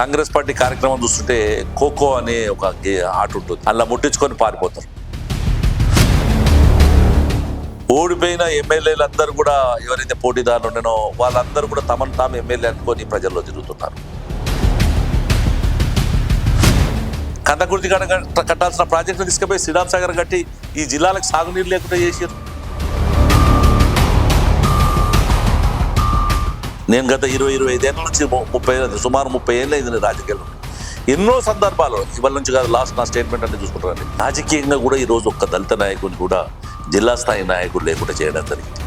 Congress party కార్యక్రమం చూస్తుంటే ఖోఖో అనే ఒక ఆట ఉంటుంది, అలా ముట్టించుకొని పారిపోతారు. ఓడిపోయిన ఎమ్మెల్యేలు అందరూ కూడా ఎవరైతే పోటీదారులు ఉండనో వాళ్ళందరూ కూడా తమను తాము ఎమ్మెల్యే అనుకొని ప్రజల్లో తిరుగుతున్నారు. కందకుర్తి కట్టాల్సిన ప్రాజెక్టును తీసుకుపోయి శ్రీరామ్ సాగర్ కట్టి ఈ జిల్లాలకు సాగునీరు లేకుండా చేశారు. నేను గత 20-25 ఏళ్ళ నుంచి సుమారు 30 ఏళ్ళు అయింది రాజకీయాల్లో. ఎన్నో సందర్భాలు ఇవాళ నుంచి కాదు, లాస్ట్ నా స్టేట్మెంట్ అనేది చూసుకుంటారండి. రాజకీయంగా కూడా ఈరోజు ఒక్క దళిత నాయకుడిని కూడా జిల్లా స్థాయి నాయకుడు లేకుండా చేయడం జరిగింది.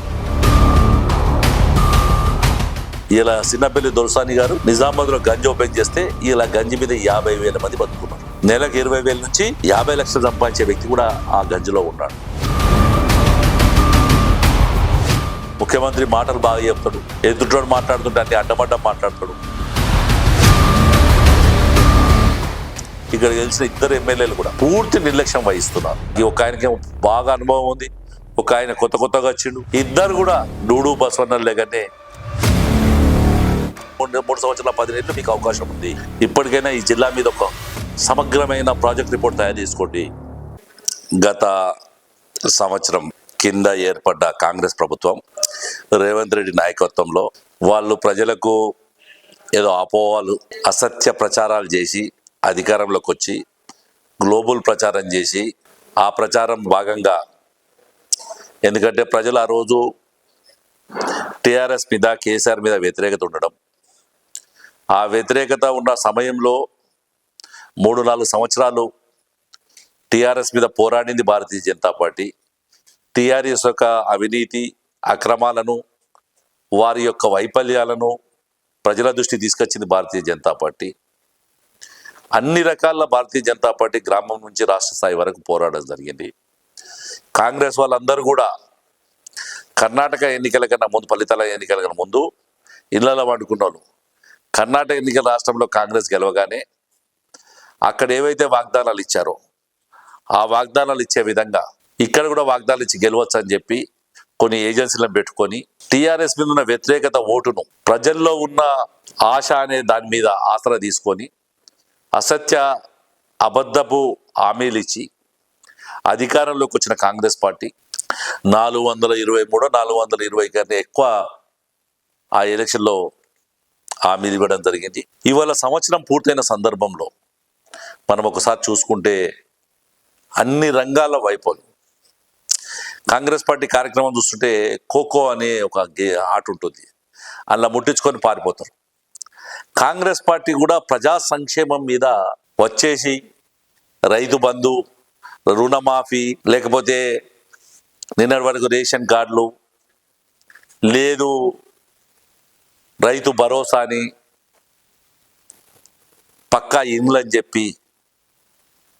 ఇలా సిన్నపల్లి దొరసాని గారు నిజామాబాద్లో గంజి ఓపెన్ చేస్తే ఇలా గంజి మీద 50,000 మంది బతుకున్నారు. నెలకు 20,000 నుంచి 50 లక్షలు సంపాదించే వ్యక్తి కూడా ఆ గంజిలో ఉన్నాడు. ముఖ్యమంత్రి మాటలు బాగా చెప్తాడు, ఎదుటోడు మాట్లాడుతుంటే అన్ని అడ్డమడ్డం మాట్లాడతాడు. ఇక్కడ గెలిచిన 2 ఎమ్మెల్యేలు కూడా పూర్తి నిర్లక్ష్యం వహిస్తున్నారు. ఒక ఆయనకి బాగా అనుభవం ఉంది, ఒక ఆయన కొత్తగా వచ్చిండు. ఇద్దరు కూడా డూడు బసవన్న లేకనే 3 సంవత్సరాల 10 నెలలు మీకు అవకాశం ఉంది. ఇప్పటికైనా ఈ జిల్లా మీద ఒక సమగ్రమైన ప్రాజెక్ట్ రిపోర్ట్ తయారు చేసుకోండి. గత సంవత్సరం కింద ఏర్పడ్డ కాంగ్రెస్ ప్రభుత్వం రేవంత్ రెడ్డి నాయకత్వంలో వాళ్ళు ప్రజలకు ఏదో అపోహలు, అసత్య ప్రచారాలు చేసి అధికారంలోకి వచ్చి గ్లోబల్ ప్రచారం చేసి, ఆ ప్రచారం భాగంగా ఎందుకంటే ప్రజలు ఆ రోజు టీఆర్ఎస్ మీద కేసీఆర్ మీద వ్యతిరేకత ఉండడం, ఆ వ్యతిరేకత ఉన్న సమయంలో 3-4 సంవత్సరాలు టీఆర్ఎస్ మీద పోరాడింది భారతీయ జనతా పార్టీ. టీఆర్ఎస్ యొక్క అవినీతి అక్రమాలను, వారి యొక్క వైఫల్యాలను ప్రజల దృష్టి తీసుకొచ్చింది భారతీయ జనతా పార్టీ. అన్ని రకాల భారతీయ జనతా పార్టీ గ్రామం నుంచి రాష్ట్ర స్థాయి వరకు పోరాడడం జరిగింది. కాంగ్రెస్ వాళ్ళందరూ కూడా కర్ణాటక ఎన్నికల కన్నా ముందు, ఫలితాల ఎన్నికల కన్నా ముందు ఇళ్లలో వండుకున్న వాళ్ళు కర్ణాటక ఎన్నికల రాష్ట్రంలో కాంగ్రెస్ గెలవగానే అక్కడ ఏవైతే వాగ్దానాలు ఇచ్చారో ఆ వాగ్దానాలు ఇచ్చే విధంగా ఇక్కడ కూడా వాగ్దానాలు ఇచ్చి గెలవచ్చు అని చెప్పి కొన్ని ఏజెన్సీలను పెట్టుకొని టీఆర్ఎస్ మీద ఉన్న వ్యతిరేకత ఓటును ప్రజల్లో ఉన్న ఆశ అనే దాని మీద ఆసరా తీసుకొని అసత్య అబద్ధపు హామీలు ఇచ్చి అధికారంలోకి వచ్చిన కాంగ్రెస్ పార్టీ 423-420 కన్నా ఎక్కువ ఆ ఎలక్షన్లో హామీలు ఇవ్వడం జరిగింది. ఇవాళ సంవత్సరం పూర్తయిన సందర్భంలో మనం ఒకసారి చూసుకుంటే అన్ని రంగాల వైఫల్యం. కాంగ్రెస్ పార్టీ కార్యక్రమం చూస్తుంటే ఖోఖో అనే ఒక ఆట ఉంటుంది, అలా ముట్టించుకొని పారిపోతారు. కాంగ్రెస్ పార్టీ కూడా ప్రజా సంక్షేమం మీద వచ్చేసి రైతు బంధు, రుణమాఫీ, లేకపోతే నిన్నటి వరకు రేషన్ కార్డులు లేదు, రైతు భరోసా అని, పక్కా ఇండ్లు అని చెప్పి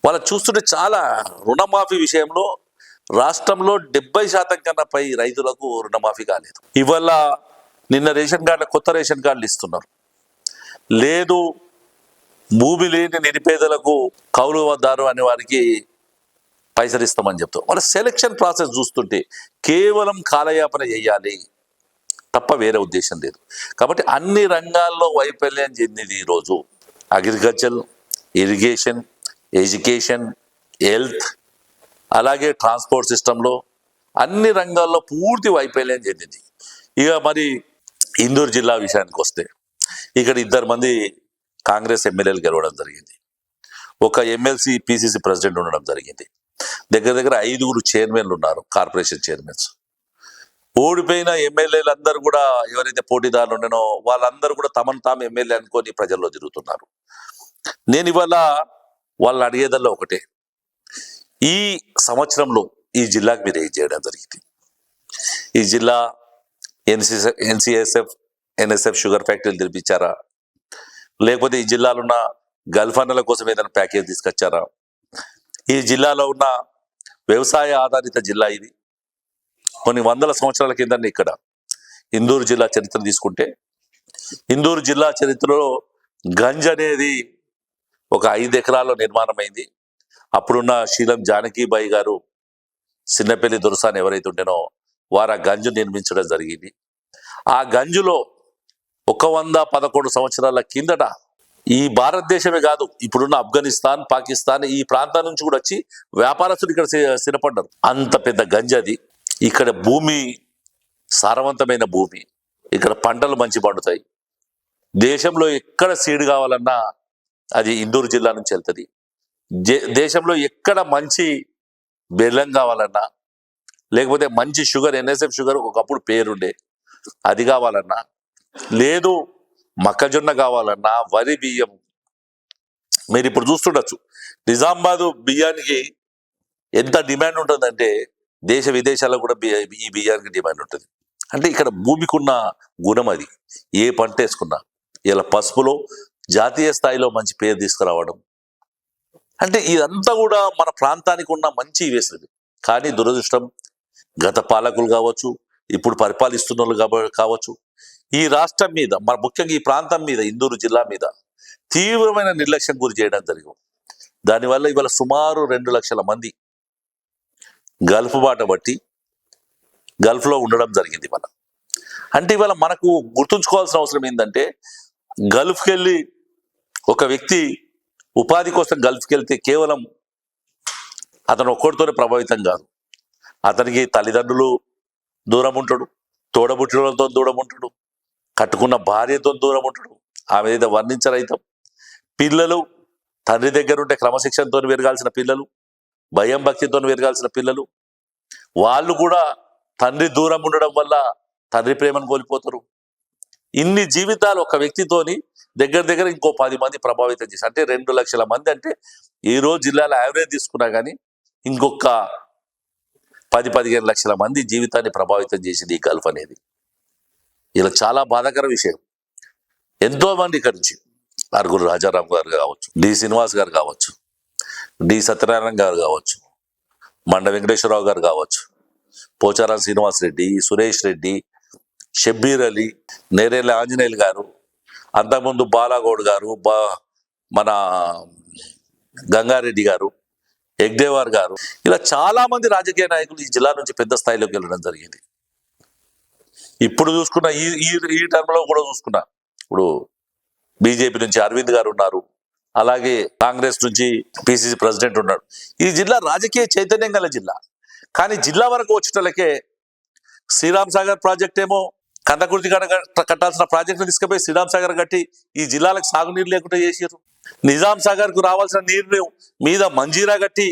వాళ్ళు చూస్తుంటే చాలా రుణమాఫీ విషయంలో రాష్ట్రంలో 70% కన్నా పై రైతులకు రుణమాఫీ కాలేదు. ఇవాళ నిన్న రేషన్ కార్డుల కొత్త రేషన్ కార్డులు ఇస్తున్నారు. లేదు, భూమి లేని నిరుపేదలకు కౌలుదారు అనే వారికి పైసలు ఇస్తామని చెప్తాం. వాళ్ళ సెలక్షన్ ప్రాసెస్ చూస్తుంటే కేవలం కాలయాపన చేయాలి తప్ప వేరే ఉద్దేశం లేదు. కాబట్టి అన్ని రంగాల్లో వైఫల్యం చెందింది ఈరోజు. అగ్రికల్చర్, ఇరిగేషన్, ఎడ్యుకేషన్, హెల్త్, అలాగే ట్రాన్స్పోర్ట్ సిస్టంలో అన్ని రంగాల్లో పూర్తి వైఫల్యం చెందింది. ఇక మరి ఇందూరు జిల్లా విషయానికి వస్తే ఇక్కడ 2 మంది కాంగ్రెస్ ఎమ్మెల్యేలు గెలవడం జరిగింది. ఒక ఎమ్మెల్సీ పిసిసి ప్రెసిడెంట్ ఉండడం జరిగింది. దగ్గర 5 చైర్మన్లు ఉన్నారు, కార్పొరేషన్ చైర్మన్స్. ఓడిపోయిన ఎమ్మెల్యేలు అందరూ కూడా ఎవరైతే పోటీదారులు ఉండనో వాళ్ళందరూ కూడా తమను తాము ఎమ్మెల్యే అనుకొని ప్రజల్లో తిరుగుతున్నారు. నేను ఇవాళ వాళ్ళని అడిగేదల్లా ఒకటే, ఈ సంవత్సరంలో ఈ జిల్లాకు మీరు ఏం చేయడం జరిగింది? ఈ జిల్లా ఎన్సిఎస్ఎఫ్, ఎన్ఎస్ఎఫ్ షుగర్ ఫ్యాక్టరీలు తెరిపించారా? లేకపోతే ఈ జిల్లాలో ఉన్న గల్ఫన్నల కోసం ఏదైనా ప్యాకేజ్ తీసుకొచ్చారా? ఈ జిల్లాలో ఉన్న వ్యవసాయ ఆధారిత జిల్లా ఇది. కొన్ని 100 సంవత్సరాల కింద ఇక్కడ ఇందూరు జిల్లా చరిత్ర తీసుకుంటే, ఇందూరు జిల్లా చరిత్రలో గంజ్ అనేది ఒక 5 ఎకరాల్లో నిర్మాణమైంది. అప్పుడున్న శీలం జానకీబాయి గారు, సిన్నపల్లి దొరసాని ఎవరైతే ఉంటేనో వారు ఆ గంజు నిర్మించడం జరిగింది. ఆ గంజులో 111 సంవత్సరాల కిందట ఈ భారతదేశమే కాదు, ఇప్పుడున్న ఆఫ్ఘనిస్తాన్, పాకిస్తాన్ ఈ ప్రాంతం నుంచి కూడా వచ్చి వ్యాపారస్తులు ఇక్కడ స్థిరపడ్డారు. అంత పెద్ద గంజది. ఇక్కడ భూమి సారవంతమైన భూమి, ఇక్కడ పంటలు మంచి పండుతాయి. దేశంలో ఎక్కడ సీడ్ కావాలన్నా అది ఇందూరు జిల్లా నుంచి వెళ్తుంది. దేశంలో ఎక్కడ మంచి బెల్లం కావాలన్నా, లేకపోతే మంచి షుగర్, NSF షుగర్ ఒకప్పుడు పేరుండే, అది కావాలన్నా, లేదు మొక్కజొన్న కావాలన్నా, వరి బియ్యం, మీరు ఇప్పుడు చూస్తుండొచ్చు నిజామాబాదు బియ్యానికి ఎంత డిమాండ్ ఉంటుందంటే దేశ విదేశాల్లో కూడా ఈ బియ్యానికి డిమాండ్ ఉంటుంది. అంటే ఇక్కడ భూమికి ఉన్న గుణం అది. ఏ పంట వేసుకున్నా ఇలా పసుపులో జాతీయ స్థాయిలో మంచి పేరు తీసుకురావడం, అంటే ఇదంతా కూడా మన ప్రాంతానికి ఉన్న మంచి వేస్తుంది. కానీ దురదృష్టం, గత పాలకులు కావచ్చు, ఇప్పుడు పరిపాలిస్తున్న వాళ్ళు కావచ్చు, ఈ రాష్ట్రం మీద, మన ముఖ్యంగా ఈ ప్రాంతం మీద, ఇందూరు జిల్లా మీద తీవ్రమైన నిర్లక్ష్యం గురి చేయడం జరిగింది. దానివల్ల ఇవాళ సుమారు 2 లక్షల మంది గల్ఫ్ బాట బట్టి గల్ఫ్లో ఉండడం జరిగింది ఇవాళ. అంటే ఇవాళ మనకు గుర్తుంచుకోవాల్సిన అవసరం ఏంటంటే, గల్ఫ్కి వెళ్ళి ఒక వ్యక్తి ఉపాధి కోసం గల్ఫ్కి వెళ్తే కేవలం అతను ఒక్కడితోనే ప్రభావితం కాదు. అతనికి తల్లిదండ్రులు దూరం ఉంటాడు, తోడబుట్టినతో దూరం ఉంటాడు, కట్టుకున్న భార్యతో దూరం ఉంటాడు, ఆమె ఏదో వర్ణించరైతం. పిల్లలు తండ్రి దగ్గర ఉంటే క్రమశిక్షణతో పెరగాల్సిన పిల్లలు, భయం భక్తితో పెరగాల్సిన పిల్లలు, వాళ్ళు కూడా తండ్రి దూరం ఉండడం వల్ల తండ్రి ప్రేమను కోల్పోతారు. ఇన్ని జీవితాలు ఒక వ్యక్తితోని దగ్గర ఇంకో 10 మంది ప్రభావితం చేసి, అంటే 2 లక్షల మంది. అంటే ఈ రోజు జిల్లాలో యావరేజ్ తీసుకున్నా కానీ ఇంకొక 10-15 లక్షల మంది జీవితాన్ని ప్రభావితం చేసింది ఈ గల్ఫ్ అనేది. ఇలా చాలా బాధాకర విషయం. ఎంతో మంది ఇక్కడ నుంచి అరుగురు రాజారాం గారు కావచ్చు, డి శ్రీనివాస్ గారు కావచ్చు, డి సత్యనారాయణ గారు కావచ్చు, మండ వెంకటేశ్వరరావు గారు కావచ్చు, పోచారం శ్రీనివాస్ రెడ్డి, సురేష్ రెడ్డి, షబ్బీర్ అలీ, నేరేళ్ళ ఆంజనేయులు గారు, అంతకుముందు బాలాగౌడ్ గారు, మన గంగారెడ్డి గారు, ఎగ్దేవార్ గారు, ఇలా చాలా మంది రాజకీయ నాయకులు ఈ జిల్లా నుంచి పెద్ద స్థాయిలోకి వెళ్ళడం జరిగింది. ఇప్పుడు చూసుకున్న ఈ టర్మ్లో కూడా చూసుకున్నా, ఇప్పుడు బీజేపీ నుంచి అరవింద్ గారు ఉన్నారు, అలాగే కాంగ్రెస్ నుంచి PCC ప్రెసిడెంట్ ఉన్నాడు. ఈ జిల్లా రాజకీయ చైతన్యం గల జిల్లా. కానీ జిల్లా వరకు వచ్చేటోళ్ళకే శ్రీరామ్ సాగర్ ప్రాజెక్ట్ ఏమో, కందకుర్తి కట్టాల్సిన ప్రాజెక్టును తీసుకుపోయి శ్రీరామ్ సాగర్ కట్టి ఈ జిల్లాలకు సాగునీరు లేకుండా చేసారు. నిజాం సాగర్ కు రావాల్సిన నీరు మీద మంజీరా కట్టి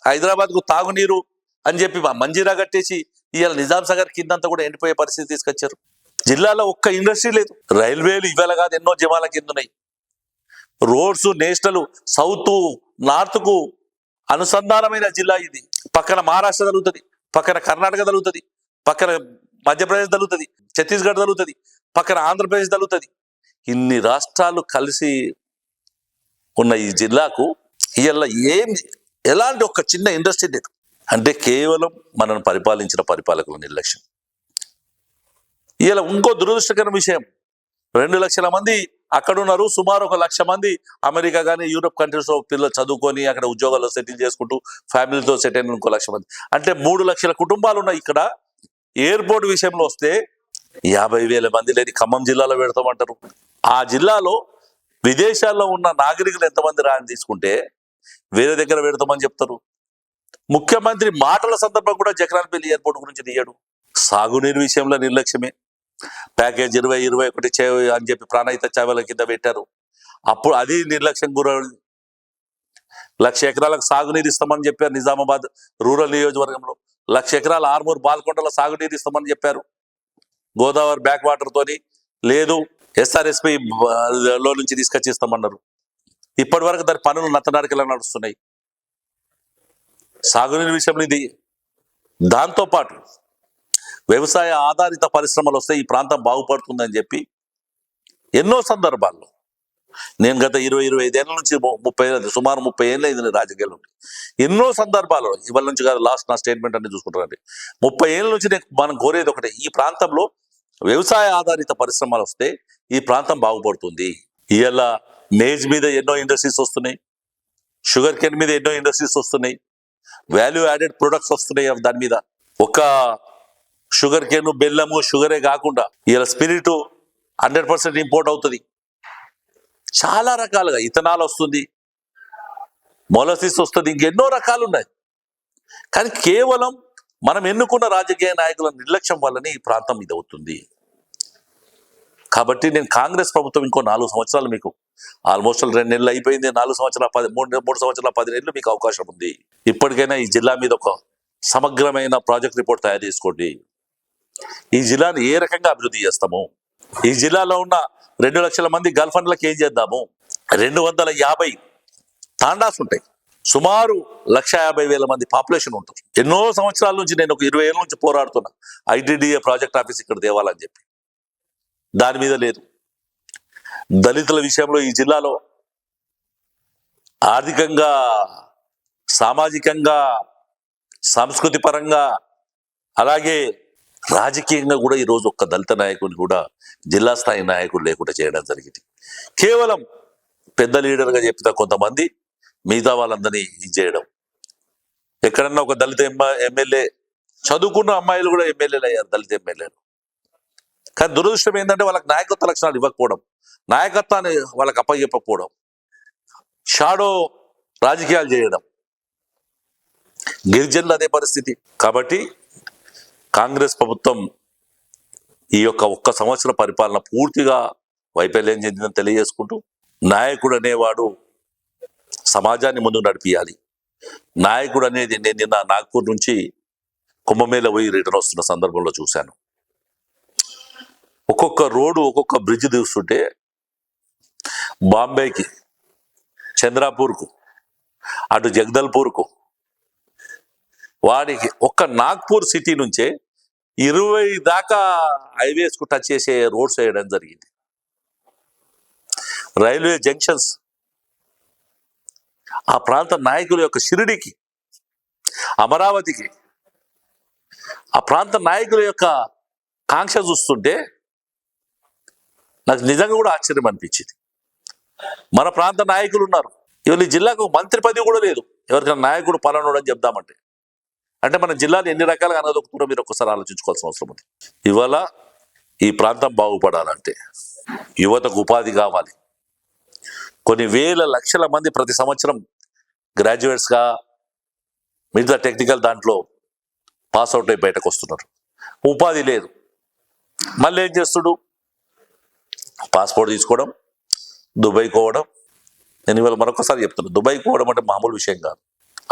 హైదరాబాద్ కు తాగునీరు అని చెప్పి మంజీరా కట్టేసి ఇవాళ నిజాం సాగర్ కిందంతా కూడా ఎండిపోయే పరిస్థితి తీసుకొచ్చారు. జిల్లాలో ఒక్క ఇండస్ట్రీ లేదు. రైల్వేలు ఇవాళ కాదు ఎన్నో జిమాల కింద ఉన్నాయి. రోడ్స్ నేషనల్ సౌత్ నార్త్ కు అనుసంధానమైన జిల్లా ఇది. పక్కన మహారాష్ట్ర తగులుతుంది, పక్కన కర్ణాటక తగులుతుంది, పక్కన మధ్యప్రదేశ్ తగులుతుంది, ఛత్తీస్గఢ్ తగులుతుంది, పక్కన ఆంధ్రప్రదేశ్ తగులుతుంది. ఇన్ని రాష్ట్రాలు కలిసి ఉన్న ఈ జిల్లాకు ఇవాళ ఎలాంటి ఒక చిన్న ఇండస్ట్రీ లేదు. అంటే కేవలం మనను పరిపాలించిన పరిపాలకుల నిర్లక్ష్యం. ఇవాళ ఇంకో దురదృష్టకర విషయం, 2 లక్షల మంది అక్కడ ఉన్నారు, సుమారు 1 లక్ష మంది అమెరికా కానీ యూరోప్ కంట్రీస్ లో పిల్లలు చదువుకొని అక్కడ ఉద్యోగాల్లో సెటిల్ చేసుకుంటూ ఫ్యామిలీతో సెటిల్ అయిన 1 లక్ష మంది. అంటే 3 లక్షల కుటుంబాలు ఉన్నాయి ఇక్కడ. ఎయిర్పోర్ట్ విషయంలో వస్తే 50,000 మంది లేని ఖమ్మం జిల్లాలో పెడతామంటారు. ఆ జిల్లాలో విదేశాల్లో ఉన్న నాగరికులు ఎంతమంది రాని తీసుకుంటే వేరే దగ్గర పెడతామని చెప్తారు. ముఖ్యమంత్రి మాటల సందర్భం కూడా జగరాన్పల్లి ఎయిర్పోర్ట్ గురించి తీయడు. సాగునీరు విషయంలో నిర్లక్ష్యమే. ప్యాకేజ్ 20-21 అని చెప్పి ప్రాణహిత చావల కింద పెట్టారు. అప్పుడు అది నిర్లక్ష్యం గురవుతుంది. 1,00,000 ఎకరాలకు సాగునీరు ఇస్తామని చెప్పారు. నిజామాబాద్ రూరల్ నియోజకవర్గంలో 1,00,000 ఎకరాల ఆర్మూర్ బాల్కొండలో సాగునీరు ఇస్తామని చెప్పారు. గోదావరి బ్యాక్ వాటర్ తోని లేదు, SRSP లో నుంచి తీసుకొచ్చి ఇస్తామన్నారు. ఇప్పటి వరకు దాని పనులు నత్తనారికలా నడుస్తున్నాయి. సాగునీరు విషయంలో ఇది. దాంతోపాటు వ్యవసాయ ఆధారిత పరిశ్రమలు వస్తే ఈ ప్రాంతం బాగుపడుతుందని చెప్పి ఎన్నో సందర్భాల్లో, నేను గత 20-25 ఏళ్ళ నుంచి సుమారు 30 ఏళ్ళు అయింది రాజకీయాలు ఉండి, ఎన్నో సందర్భాల్లో, ఇవాళ నుంచి కాదు, లాస్ట్ నా స్టేట్మెంట్ అంటే చూసుకుంటారండి, 30 ఏళ్ళ నుంచి మనం కోరేది ఒకటే, ఈ ప్రాంతంలో వ్యవసాయ ఆధారిత పరిశ్రమలు వస్తే ఈ ప్రాంతం బాగుపడుతుంది. ఇవాళ మేజ్ మీద ఎన్నో ఇండస్ట్రీస్ వస్తున్నాయి, షుగర్ కేన్ మీద ఎన్నో ఇండస్ట్రీస్ వస్తున్నాయి, వాల్యూ యాడెడ్ ప్రొడక్ట్స్ వస్తున్నాయి. దాని మీద ఒక షుగర్ కేను, బెల్లము, షుగరే కాకుండా ఇలా స్పిరిట్ 100% ఇంపోర్ట్ అవుతుంది. చాలా రకాలుగా ఇథనాల్ వస్తుంది, మొలసిస్ వస్తుంది, ఇంకెన్నో రకాలు ఉన్నాయి. కానీ కేవలం మనం ఎన్నుకున్న రాజకీయ నాయకుల నిర్లక్ష్యం వల్లనే ఈ ప్రాంతం ఇది అవుతుంది. కాబట్టి నేను కాంగ్రెస్ ప్రభుత్వం ఇంకో 4 సంవత్సరాలు, మీకు ఆల్మోస్ట్ 2 నెలలు అయిపోయింది, 4 సంవత్సరాల 3 సంవత్సరాల 10 నెలలు మీకు అవకాశం ఉంది. ఇప్పటికైనా ఈ జిల్లా మీద ఒక సమగ్రమైన ప్రాజెక్ట్ రిపోర్ట్ తయారు చేసుకోండి. ఈ జిల్లాను ఏ రకంగా అభివృద్ధి చేస్తాము, ఈ జిల్లాలో ఉన్న 2 లక్షల మంది గర్ల్ ఫ్రెండ్లకు ఏం చేద్దాము, 250 తాండాస్ ఉంటాయి, సుమారు 1,50,000 మంది పాపులేషన్ ఉంటారు. ఎన్నో సంవత్సరాల నుంచి నేను ఒక 20 ఏళ్ళ నుంచి పోరాడుతున్నా ఐటీడీఏ ప్రాజెక్ట్ ఆఫీస్ ఇక్కడ తేవాలని చెప్పి. దాని మీద లేదు. దళితుల విషయంలో ఈ జిల్లాలో ఆర్థికంగా, సామాజికంగా, సాంస్కృతిక పరంగా, అలాగే రాజకీయంగా కూడా ఈరోజు ఒక్క దళిత నాయకుడిని కూడా జిల్లా స్థాయి నాయకుడు లేకుండా చేయడం జరిగింది. కేవలం పెద్ద లీడర్గా చెప్తా కొంతమంది, మిగతా వాళ్ళందరినీ ఇది చేయడం. ఎక్కడన్నా ఒక దళిత ఎమ్మెల్యే, చదువుకున్న అమ్మాయిలు కూడా ఎమ్మెల్యేలు అయ్యారు, దళిత ఎమ్మెల్యేలు. కానీ దురదృష్టం ఏంటంటే వాళ్ళకి నాయకత్వ లక్షణాలు ఇవ్వకపోవడం, నాయకత్వాన్ని వాళ్ళకి అప్పచెప్పకపోవడం, షాడో రాజకీయాలు చేయడం. గిరిజనులు అదే పరిస్థితి. కాబట్టి కాంగ్రెస్ ప్రభుత్వం ఈ యొక్క 1 సంవత్సర పరిపాలన పూర్తిగా వైఫల్యం చెందిందని తెలియజేసుకుంటూ, నాయకుడు అనేవాడు సమాజాన్ని ముందుకు నడిపియాలి. నాయకుడు అనేది నేను నిన్న నాగ్పూర్ నుంచి కుంభమేళ పోయి రిటర్న్ వస్తున్న సందర్భంలో చూశాను. ఒక్కొక్క రోడ్డు, ఒక్కొక్క బ్రిడ్జ్ చూస్తుంటే బాంబేకి, చంద్రాపూర్కు, అటు జగదల్పూర్కు, వాడికి ఒక్క నాగ్పూర్ సిటీ నుంచే 20 దాకా హైవేస్కు టచ్ చేసే రోడ్స్ వేయడం జరిగింది. రైల్వే జంక్షన్స్, ఆ ప్రాంత నాయకుల యొక్క షిరిడికి, అమరావతికి, ఆ ప్రాంత నాయకుల యొక్క కాంక్ష చూస్తుంటే నాకు నిజంగా కూడా ఆశ్చర్యం అనిపించింది. మన ప్రాంత నాయకులు ఉన్నారు, ఇవాళ ఈ జిల్లాకు మంత్రి పదవి కూడా లేదు. ఎవరికైనా నాయకుడు పలానోడు అని చెప్దామంటే, అంటే మన జిల్లాలు ఎన్ని రకాలుగా అనదొక్కుతుందో మీరు ఒక్కసారి ఆలోచించుకోవాల్సిన అవసరం ఉంది. ఇవాళ ఈ ప్రాంతం బాగుపడాలంటే యువతకు ఉపాధి కావాలి. కొన్ని వేల లక్షల మంది ప్రతి సంవత్సరం గ్రాడ్యుయేట్స్గా, మిగతా టెక్నికల్ దాంట్లో పాస్ అవుట్ అయి బయటకు వస్తున్నారు. ఉపాధి లేదు. మళ్ళీ ఏం చేస్తుడు? పాస్పోర్ట్ తీసుకోవడం, దుబాయ్ పోవడం. నేను ఇవాళ మరొకసారి చెప్తున్నాను, దుబాయ్ పోవడం అంటే మామూలు విషయం కాదు.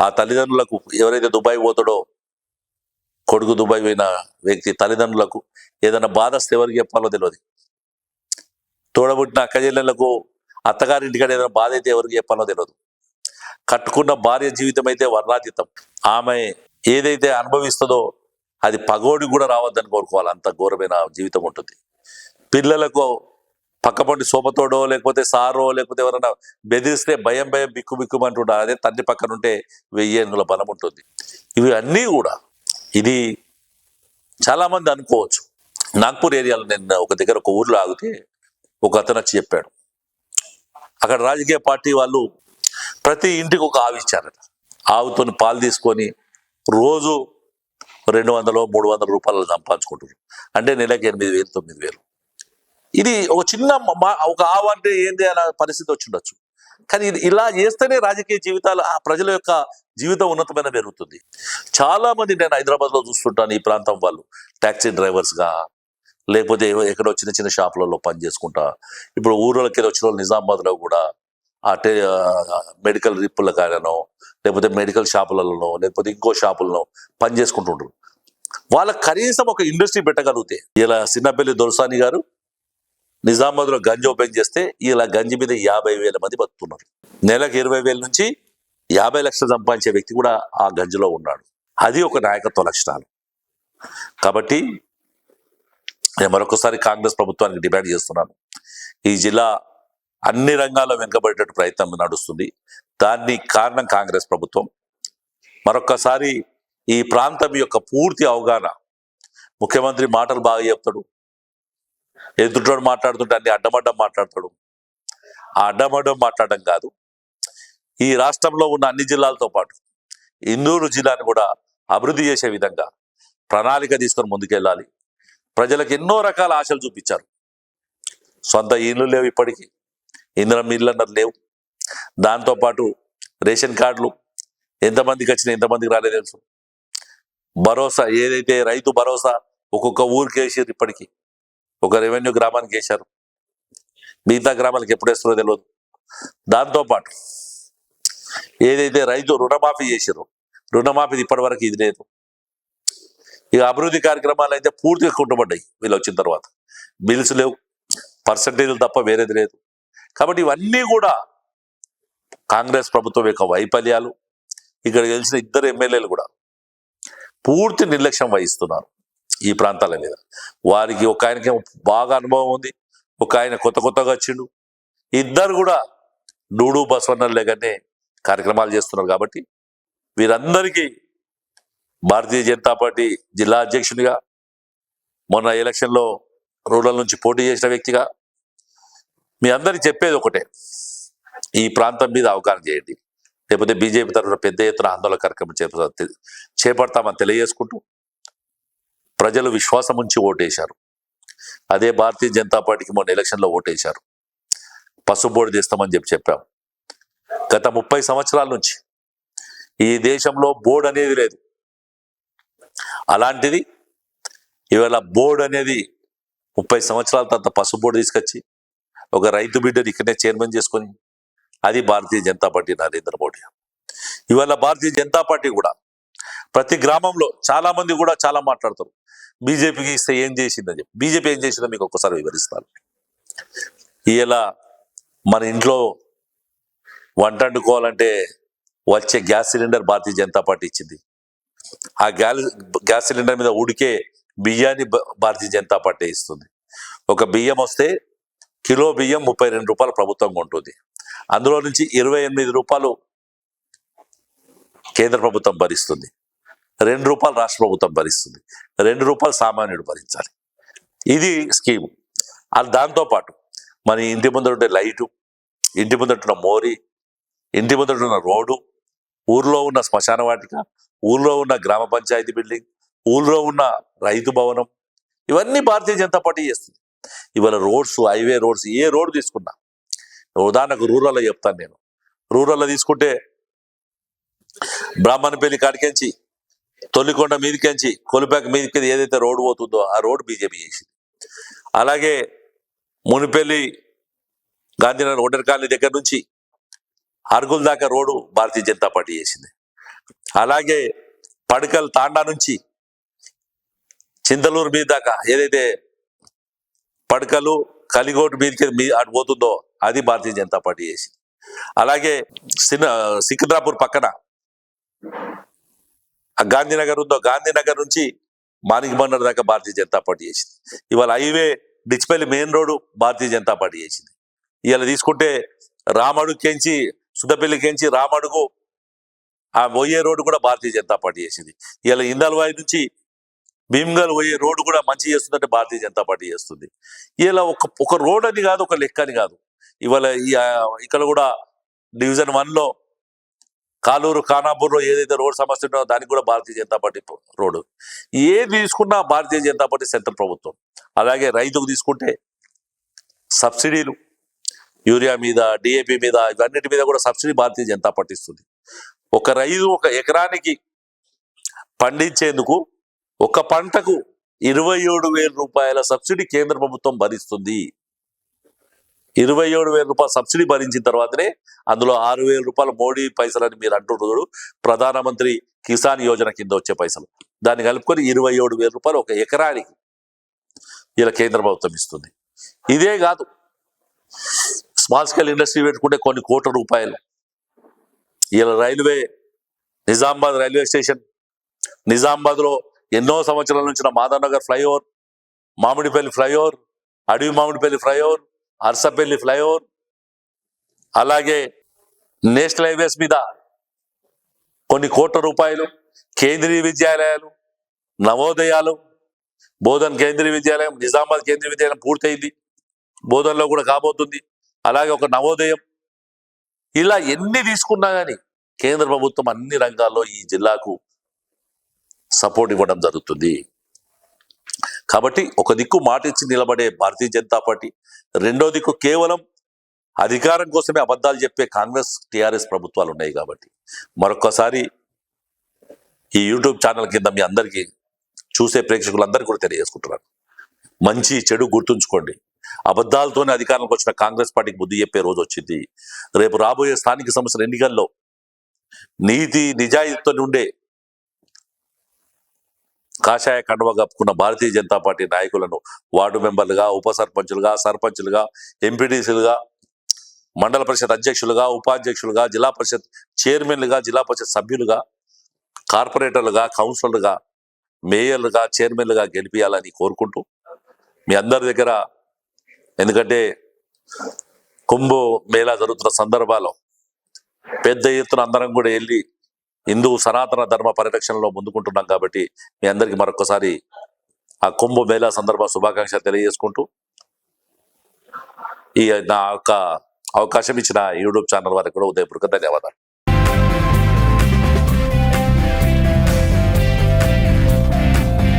ఆ తల్లిదండ్రులకు, ఎవరైతే దుబాయ్ పోతాడో, కొడుకు దుబాయ్ పోయిన వ్యక్తి తల్లిదండ్రులకు ఏదైనా బాధ వస్తే ఎవరికి చెప్పాలో తెలియదు. తోడబుట్టిన అక్క చెల్లెళ్లకు, అత్తగారింటికాడ ఏదైనా బాధ అయితే ఎవరికి చెప్పాలో తెలియదు. కట్టుకున్న భార్య జీవితం అయితే వర్ణాతీతం. ఆమె ఏదైతే అనుభవిస్తుందో అది పగోడి కూడా రావద్దని కోరుకోవాలి, అంత ఘోరమైన జీవితం ఉంటుంది. పిల్లలకు పక్కపండి సోపతోడో, లేకపోతే సారో, లేకపోతే ఎవరైనా బెదిరిస్తే భయం బిక్కుమంటుంటారు. అదే తండ్రి పక్కన ఉంటే 1000 ఏనుగుల బలం ఉంటుంది. ఇవి అన్నీ కూడా, ఇది చాలా మంది అనుకోవచ్చు. నాగ్పూర్ ఏరియాలో నేను ఒక దగ్గర ఒక ఊర్లో ఆగితే ఒక అతను వచ్చి చెప్పాడు, అక్కడ రాజకీయ పార్టీ వాళ్ళు ప్రతి ఇంటికి ఒక ఆవు ఇచ్చారట. ఆవుతో పాలు తీసుకొని రోజు 200-300 రూపాయలు సంపాదించుకుంటారు. అంటే నెలకి 8,000-9,000. ఇది ఒక చిన్న ఒక ఆవు అంటే ఏంది అనే పరిస్థితి వచ్చి ఉండొచ్చు. కానీ ఇలా చేస్తేనే రాజకీయ జీవితాలు, ఆ ప్రజల యొక్క జీవితం ఉన్నతమైన పెరుగుతుంది. చాలా మంది నేను హైదరాబాద్లో చూస్తుంటాను, ఈ ప్రాంతం వాళ్ళు ట్యాక్సీ డ్రైవర్స్గా, లేకపోతే ఎక్కడో చిన్న చిన్న షాపులలో పని చేసుకుంటా. ఇప్పుడు ఊళ్ళకి వచ్చిన వాళ్ళు నిజామాబాద్లో కూడా ఆ మెడికల్ రిప్పుల కాడనో, లేకపోతే మెడికల్ షాపులలో, లేకపోతే ఇంకో షాపులలో పని చేసుకుంటుండ్రు. వాళ్ళకి కనీసం ఒక ఇండస్ట్రీ పెట్టగలిగితే, ఇలా సిన్నపల్లి దొరసాని గారు నిజామాబాద్లో గంజి ఓపెన్ చేస్తే ఇలా గంజి మీద 50,000 మంది బతుకుతున్నారు. నెలకు 20,000 నుంచి 50 లక్షలు సంపాదించే వ్యక్తి కూడా ఆ గంజిలో ఉన్నాడు. అది ఒక నాయకత్వ లక్షణాలు. కాబట్టి నేను మరొకసారి కాంగ్రెస్ ప్రభుత్వానికి డిమాండ్ చేస్తున్నాను, ఈ జిల్లా అన్ని రంగాల్లో వెనుకబడేటట్టు ప్రయత్నం నడుస్తుంది. దాన్ని కారణం కాంగ్రెస్ ప్రభుత్వం. మరొక్కసారి ఈ ప్రాంతం యొక్క పూర్తి అవగాహన, ముఖ్యమంత్రి మాటలు బాగా చెప్తాడు, ఎదుటోడు మాట్లాడుతుంటే అన్ని అడ్డమడ్డం మాట్లాడతాడు. ఆ అడ్డమడ్డం మాట్లాడడం కాదు, ఈ రాష్ట్రంలో ఉన్న అన్ని జిల్లాలతో పాటు ఇందూరు జిల్లాని కూడా అభివృద్ధి చేసే విధంగా ప్రణాళిక తీసుకొని ముందుకెళ్ళాలి. ప్రజలకు ఎన్నో రకాల ఆశలు చూపించారు. సొంత ఇల్లు లేవు, ఇప్పటికీ ఇందిరమ్మ ఇళ్ళు అన్నది లేవు. దాంతోపాటు రేషన్ కార్డులు ఎంతమందికి వచ్చినాయి, ఎంతమందికి రాలేదు తెలుసు. భరోసా ఏదైతే రైతు భరోసా ఒక్కొక్క ఊరికి వేసారు, ఇప్పటికీ ఒక రెవెన్యూ గ్రామానికి వేశారు, మిగతా గ్రామాలకు ఎప్పుడు వేస్తారో తెలియదు. దాంతోపాటు ఏదైతే రైతు రుణమాఫీ చేసారో రుణమాఫీ ఇప్పటి వరకు ఇది లేదు. ఇక అభివృద్ధి కార్యక్రమాలు అయితే పూర్తిగా కుంటుపడ్డాయి వీళ్ళు వచ్చిన తర్వాత. బిల్స్ లేవు, పర్సంటేజ్లు తప్ప వేరేది లేదు. కాబట్టి ఇవన్నీ కూడా కాంగ్రెస్ ప్రభుత్వం యొక్క వైఫల్యాలు. ఇక్కడ గెలిచిన ఇద్దరు ఎమ్మెల్యేలు కూడా పూర్తి నిర్లక్ష్యం వహిస్తున్నారు ఈ ప్రాంతాల మీద. వారికి ఒక ఆయనకి బాగా అనుభవం ఉంది, ఒక ఆయన కొత్తగా వచ్చిండు. ఇద్దరు కూడా డూడు బసవన్న లేకనే కార్యక్రమాలు చేస్తున్నారు. కాబట్టి వీరందరికీ భారతీయ జనతా పార్టీ జిల్లా అధ్యక్షునిగా, మొన్న ఎలక్షన్లో రూరల్ నుంచి పోటీ చేసిన వ్యక్తిగా మీ అందరికి చెప్పేది ఒకటే, ఈ ప్రాంతం మీద అవగాహన చేయండి, లేకపోతే బీజేపీ తరఫున పెద్ద ఎత్తున ఆందోళన కార్యక్రమం చేపడతామని తెలియజేసుకుంటూ ప్రజలు విశ్వాసం ఉంచి ఓటేశారు. అదే భారతీయ జనతా పార్టీకి మొన్న ఎలక్షన్లో ఓటేశారు. పసుపు బోర్డు చేస్తామని చెప్పాం. గత 30 సంవత్సరాల నుంచి ఈ దేశంలో బోర్డు అనేది లేదు. అలాంటిది ఇవాళ బోర్డు అనేది 30 సంవత్సరాల తర్వాత పసుపు బోర్డు తీసుకొచ్చి ఒక రైతు బిడ్డని ఇక్కడనే చైర్మన్ చేసుకొని, అది భారతీయ జనతా పార్టీ, నరేంద్ర మోడీ. ఇవాళ భారతీయ జనతా పార్టీ కూడా ప్రతి గ్రామంలో చాలా మంది కూడా చాలా మాట్లాడతారు, బీజేపీకి ఇస్తే ఏం చేసిందని చెప్పి. బీజేపీ ఏం చేసిందో మీకు ఒక్కసారి వివరిస్తాను. ఇలా మన ఇంట్లో వంట వండుకోవాలంటే వచ్చే gas cylinder Bharatiya Janata party ఇచ్చింది. ఆ గ్యాస్ సిలిండర్ మీద ఉడికే బియ్యాన్ని భారతీయ జనతా పార్టీ ఇస్తుంది. ఒక బియ్యం వస్తే కిలో బియ్యం 32 రూపాయలు ప్రభుత్వం కొంటుంది. అందులో నుంచి 28 రూపాయలు కేంద్ర ప్రభుత్వం భరిస్తుంది, 2 రూపాయలు రాష్ట్ర ప్రభుత్వం భరిస్తుంది, 2 రూపాయలు సామాన్యుడు భరించాలి. ఇది స్కీము. దాంతోపాటు మన ఇంటి ముందర ఉండే లైటు, ఇంటి ముందట ఉన్న మోరీ, ఇంటి ముందట ఉన్న రోడ్డు, ఊర్లో ఉన్న శ్మశాన వాటిక, ఊర్లో ఉన్న గ్రామ పంచాయతీ బిల్డింగ్, ఊర్లో ఉన్న రైతు భవనం, ఇవన్నీ భారతీయ జనతా పార్టీ చేస్తుంది. ఇవాళ రోడ్స్, హైవే రోడ్స్, ఏ రోడ్డు తీసుకున్నా, ఉదాహరణకు రూరల్లో చెప్తాను నేను. రూరల్లో తీసుకుంటే బ్రాహ్మణపల్లి కాడికెంచి, తొల్లికొండ మీదికెంచి, కొలిపాక మీదకి ఏదైతే రోడ్డు పోతుందో ఆ రోడ్డు బీజేపీ చేసింది. అలాగే మునిపల్లి గాంధీనగర్ ఓటర్ కాలనీ దగ్గర నుంచి అరుగుల దాకా రోడ్డు భారతీయ జనతా పార్టీ చేసింది. అలాగే పడకల్ తాండా నుంచి చింతలూరు మీద దాకా ఏదైతే పడకలు కలిగోటు మీదకి అటు పోతుందో అది భారతీయ జనతా పార్టీ చేసింది. అలాగే సికింద్రాపూర్ పక్కన గాంధీనగర్ ఉందో, గాంధీనగర్ నుంచి మాణిక్బండర్ దాకా భారతీయ జనతా పార్టీ చేసింది. ఇవాళ highway Dichpalli main road Bharatiya Janata party చేసింది. ఇవాళ తీసుకుంటే రామడుగుకెంచి, సుద్దపల్లికెంచి రామడుగు ఆ పోయే రోడ్డు కూడా భారతీయ జనతా పార్టీ చేసింది. ఇవాళ ఇందల్వాయి నుంచి భీమ్గల్ పోయే రోడ్డు కూడా మంచి చేస్తుందంటే భారతీయ జనతా పార్టీ చేస్తుంది. ఇలా ఒక రోడ్ అని కాదు, ఒక లెక్క అని కాదు. ఇవాళ ఇక్కడ కూడా డివిజన్ 1లో కాలూరు ఖానాపూర్లో ఏదైతే రోడ్ సమస్య ఉందో దానికి కూడా భారతీయ జనతా పార్టీ రోడ్డు. ఏది తీసుకున్నా భారతీయ జనతా పార్టీ సెంట్రల్ ప్రభుత్వం. అలాగే రైతుకు తీసుకుంటే సబ్సిడీలు, యూరియా మీద, డిఏపి మీద, ఇవన్నిటి మీద కూడా సబ్సిడీ భారతీయ జనతా పార్టీ ఇస్తుంది. ఒక రైతు ఒక ఎకరానికి పండించేందుకు ఒక పంటకు 27,000 రూపాయల సబ్సిడీ కేంద్ర ప్రభుత్వం భరిస్తుంది. 27,000 రూపాయల సబ్సిడీ భరించిన తర్వాతనే అందులో 6,000 రూపాయల మోడీ పైసలని మీరు అంటున్నారు, ప్రధానమంత్రి కిసాన్ యోజన కింద వచ్చే పైసలు, దాన్ని కలుపుకొని 27,000 రూపాయలు ఒక ఎకరానికి ఇలా కేంద్ర ప్రభుత్వం ఇస్తుంది. ఇదే కాదు, స్మాల్ స్కేల్ ఇండస్ట్రీ పెట్టుకుంటే కొన్ని కోట్ల రూపాయలు. ఇలా రైల్వే, నిజామాబాద్ రైల్వే స్టేషన్, నిజామాబాద్లో ఎన్నో సంవత్సరాల నుంచి మాధవనగర్ ఫ్లైఓవర్, మామిడిపల్లి ఫ్లైఓవర్, అడవి మామిడిపల్లి ఫ్లైఓవర్, అర్సపల్లి ఫ్లైఓవర్, అలాగే నేషనల్ హైవేస్ మీద కొన్ని కోట్ల రూపాయలు, కేంద్రీయ విద్యాలయాలు, నవోదయాలు, బోధన్ కేంద్రీయ విద్యాలయం, నిజామాబాద్ కేంద్రీయ విద్యాలయం పూర్తయింది, బోధన్లో కూడా కాబోతుంది. అలాగే ఒక నవోదయం. ఇలా ఎన్ని తీసుకున్నా కానీ కేంద్ర ప్రభుత్వం అన్ని రంగాల్లో ఈ జిల్లాకు సపోర్ట్ ఇవ్వడం జరుగుతుంది. కాబట్టి ఒక దిక్కు మాట ఇచ్చి నిలబడే భారతీయ జనతా పార్టీ, రెండో దిక్కు కేవలం అధికారం కోసమే అబద్ధాలు చెప్పే కాంగ్రెస్ టీఆర్ఎస్ ప్రభుత్వాలు ఉన్నాయి కాబట్టి మరొక్కసారి ఈ యూట్యూబ్ ఛానల్ కింద మీ అందరికీ చూసే ప్రేక్షకులందరికీ కూడా తెలియజేసుకుంటున్నాను, మంచి చెడు గుర్తుంచుకోండి. అబద్ధాలతోనే అధికారంలోకి వచ్చిన కాంగ్రెస్ పార్టీకి బుద్ధి చెప్పే రోజు వచ్చింది. రేపు రాబోయే స్థానిక సంస్థల ఎన్నికల్లో నీతి నిజాయితీతో ఉండే కాషాయ కండువ కప్పుకున్న భారతీయ జనతా పార్టీ నాయకులను వార్డు మెంబర్లుగా, ఉప సర్పంచులుగా, సర్పంచులుగా, ఎంపీటీసీలుగా, మండల పరిషత్ అధ్యక్షులుగా, ఉపాధ్యక్షులుగా, జిల్లా పరిషత్ చైర్మన్లుగా, జిల్లా పరిషత్ సభ్యులుగా, కార్పొరేటర్లుగా, కౌన్సిలర్లుగా, మేయర్లుగా, చైర్మన్లుగా గెలిపియాలని కోరుకుంటూ మీ అందరి దగ్గర, ఎందుకంటే కుంభ మేళా జరుగుతున్న సందర్భాల్లో పెద్ద ఎత్తున అందరం కూడా వెళ్ళి హిందూ సనాతన ధర్మ పరిరక్షణలో ముందుకుంటున్నాం కాబట్టి మీ అందరికీ మరొకసారి ఆ కుంభ మేళా సందర్భ శుభాకాంక్షలు తెలియజేసుకుంటూ ఈ నా యొక్క అవకాశం ఇచ్చిన యూట్యూబ్ ఛానల్ వారికి కూడా ఉదయపూర్వక ధన్యవాదాలు.